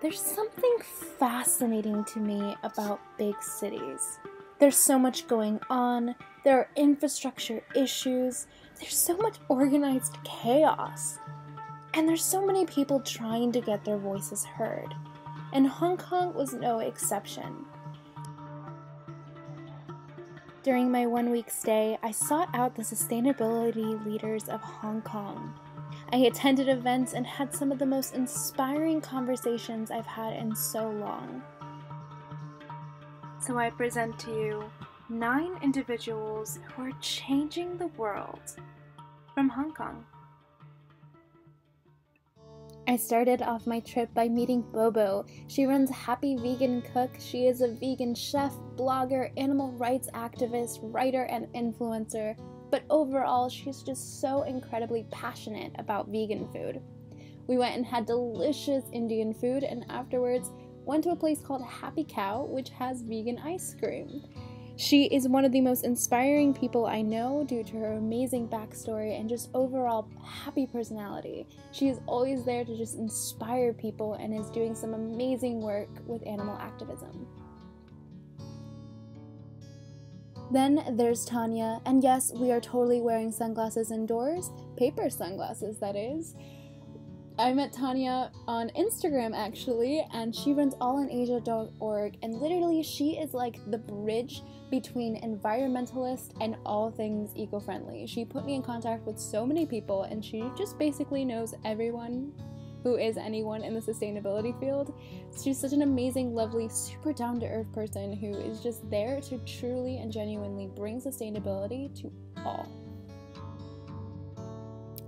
There's something fascinating to me about big cities. There's so much going on, there are infrastructure issues, there's so much organized chaos, and there's so many people trying to get their voices heard. And Hong Kong was no exception. During my 1-week stay, I sought out the sustainability leaders of Hong Kong. I attended events and had some of the most inspiring conversations I've had in so long. So I present to you 9 individuals who are changing the world from Hong Kong. I started off my trip by meeting Bobo. She runs Happy Vegan Cook. She is a vegan chef, blogger, animal rights activist, writer, and influencer. But overall, she's just so incredibly passionate about vegan food. We went and had delicious Indian food, and afterwards went to a place called Happy Cow, which has vegan ice cream. She is one of the most inspiring people I know due to her amazing backstory and just overall happy personality. She is always there to just inspire people and is doing some amazing work with animal activism. Then there's Tanja, and yes, we are totally wearing sunglasses indoors, paper sunglasses that is. I met Tanja on Instagram actually, and she runs allinasia.org, and literally she is like the bridge between environmentalists and all things eco-friendly. She put me in contact with so many people, and she just basically knows everyone who is anyone in the sustainability field. She's such an amazing, lovely, super down-to-earth person who is just there to truly and genuinely bring sustainability to all.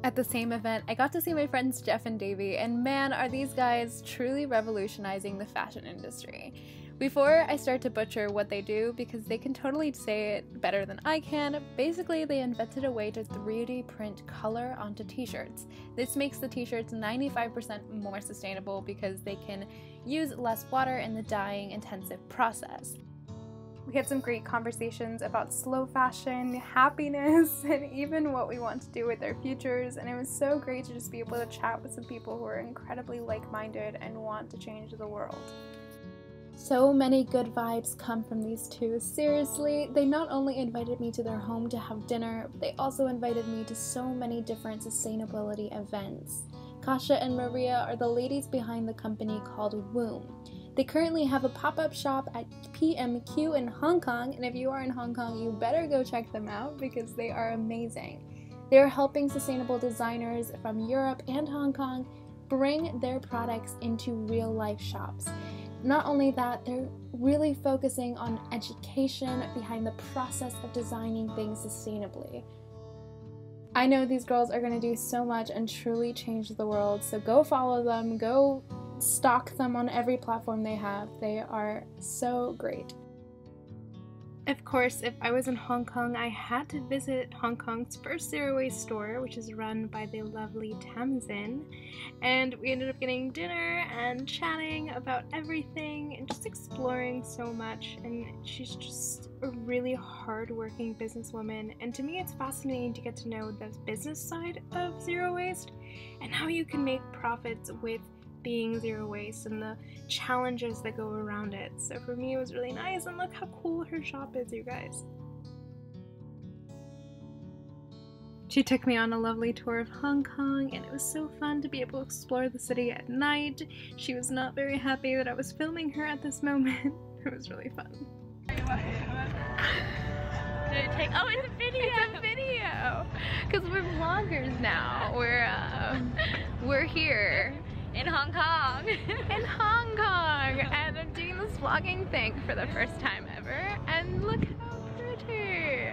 At the same event, I got to see my friends Jeff and Davy, and man, are these guys truly revolutionizing the fashion industry. Before I start to butcher what they do, because they can totally say it better than I can, basically they invented a way to 3D print color onto t-shirts. This makes the t-shirts 95% more sustainable because they can use less water in the dyeing intensive process. We had some great conversations about slow fashion, happiness, and even what we want to do with our futures, and it was so great to just be able to chat with some people who are incredibly like-minded and want to change the world. So many good vibes come from these two. Seriously, they not only invited me to their home to have dinner, but they also invited me to so many different sustainability events. Kasia and Maria are the ladies behind the company called Womb. They currently have a pop-up shop at PMQ in Hong Kong, and if you are in Hong Kong, you better go check them out because they are amazing. They are helping sustainable designers from Europe and Hong Kong bring their products into real-life shops. Not only that, they're really focusing on education behind the process of designing things sustainably. I know these girls are going to do so much and truly change the world, so go follow them, go stalk them on every platform they have. They are so great. Of course, if I was in Hong Kong, I had to visit Hong Kong's first zero-waste store, which is run by the lovely Tamsin, and we ended up getting dinner and chatting about everything and just exploring so much, and she's just a really hard-working businesswoman, and to me it's fascinating to get to know the business side of zero waste and how you can make profits with being zero waste and the challenges that go around it. So for me it was really nice, and look how cool her shop is, you guys. She took me on a lovely tour of Hong Kong, and it was so fun to be able to explore the city at night. She was not very happy that I was filming her at this moment. It was really fun. Oh, it's a video! It's a video! Because we're vloggers now. We're here. In Hong Kong. In Hong Kong! And I'm doing this vlogging thing for the first time ever, and look how pretty!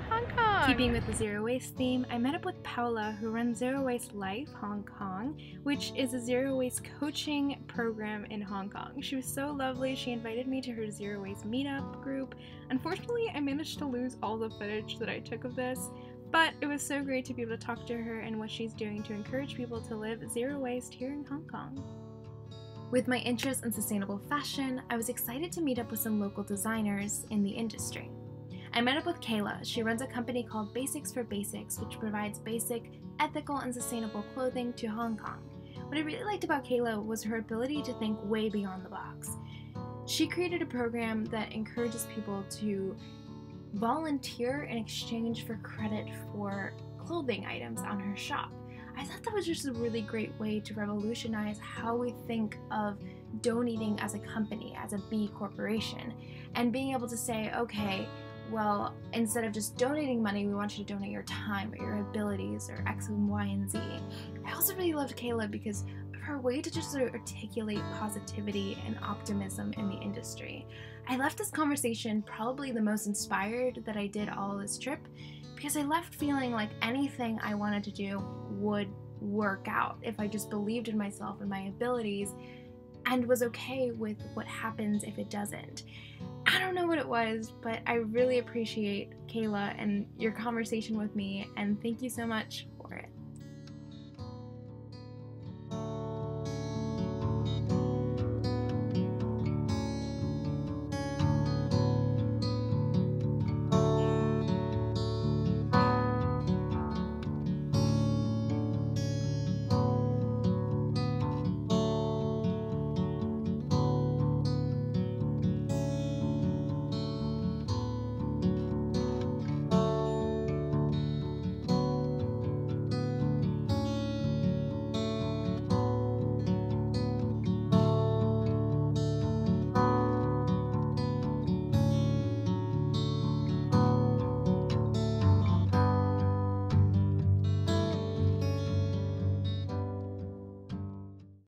Hong Kong! Keeping with the zero waste theme, I met up with Paola, who runs Zero Waste Life Hong Kong, which is a zero waste coaching program in Hong Kong. She was so lovely. She invited me to her zero waste meetup group. Unfortunately, I managed to lose all the footage that I took of this, but it was so great to be able to talk to her and what she's doing to encourage people to live zero waste here in Hong Kong. With my interest in sustainable fashion, I was excited to meet up with some local designers in the industry. I met up with Kayla. She runs a company called Basics for Basics, which provides basic, ethical, and sustainable clothing to Hong Kong. what I really liked about Kayla was her ability to think way beyond the box. She created a program that encourages people to volunteer in exchange for credit for clothing items on her shop. I thought that was just a really great way to revolutionize how we think of donating as a company, as a B corporation, and being able to say, okay, well, instead of just donating money, we want you to donate your time or your abilities or X and Y and Z. I also really loved Kayla because of her way to just sort of articulate positivity and optimism in the industry. I left this conversation probably the most inspired that I did all this trip, because I left feeling like anything I wanted to do would work out if I just believed in myself and my abilities and was okay with what happens if it doesn't. I don't know what it was, but I really appreciate Kayla and your conversation with me, and thank you so much